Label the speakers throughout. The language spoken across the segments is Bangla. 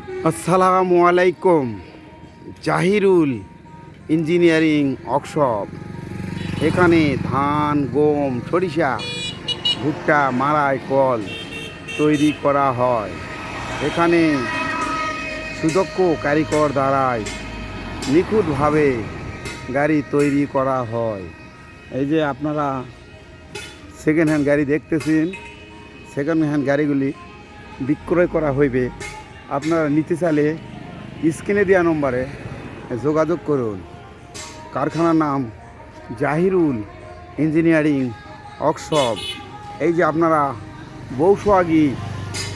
Speaker 1: আসসালামু আলাইকুম। Zahirul engineering workshop. এখানে ধান, গম, সরিষা, ভুট্টা, মাড়াই, কল তৈরি করা হয়। এখানে সুদক্ষ কারিগর দ্বারাই নিখুঁতভাবে গাড়ি তৈরি করা হয়। এই যে আপনারা সেকেন্ড হ্যান্ড গাড়ি দেখতেছেন, সেকেন্ড হ্যান্ড গাড়িগুলি বিক্রয় করা হইবে। আপনারা নিতে চাইলে স্ক্রিনে দেওয়া নম্বরে যোগাযোগ করুন। কারখানার নাম জাহিরুল ইঞ্জিনিয়ারিং ওয়ার্কশপ। এই যে আপনারা বৌসোয়াগি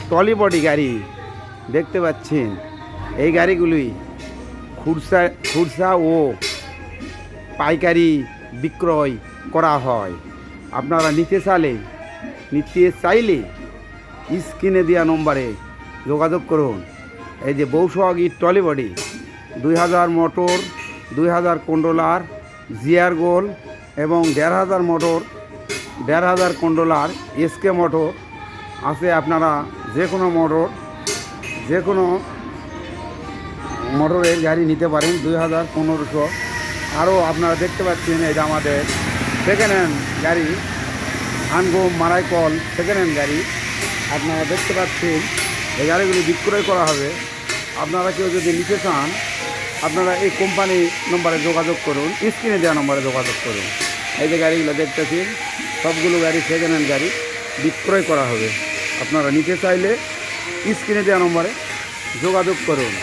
Speaker 1: ট্রলি বডি গাড়ি দেখতে পাচ্ছেন, এই গাড়িগুলি খুচরা ও পাইকারি বিক্রয় করা হয়। আপনারা নিতে চাইলে স্ক্রিনে দেওয়া নম্বরে যোগাযোগ করুন। এই যে বৌসোয়াগি ট্রলি বডি 2000 মোটর, 2000 কন্ট্রোলার, জিআর গোল এবং 1500 মোটর, 1500 কন্ট্রোলার, এসকে মোটর আছে। আপনারা যে কোনো মোটরের গাড়ি নিতে পারেন। 2000, 1500। আরও আপনারা দেখতে পাচ্ছেন এই যে আমাদের সেকেন্ড হ্যান্ড গাড়ি, ধান, গম, মাড়াই, কল সেকেন্ড হ্যান্ড গাড়ি আপনারা দেখতে পাচ্ছেন। এই গাড়িগুলি বিক্রয় করা হবে। আপনারা কেউ যদি নিতে চান, আপনারা এই কোম্পানি নম্বরে যোগাযোগ করুন, স্ক্রিনে দেওয়া নম্বরে যোগাযোগ করুন। এই যে গাড়িগুলো দেখতেছেন, সবগুলো গাড়ি সেকেন্ড হ্যান্ড গাড়ি বিক্রয় করা হবে। আপনারা নিতে চাইলে স্ক্রিনে দেওয়া নম্বরে যোগাযোগ করুন।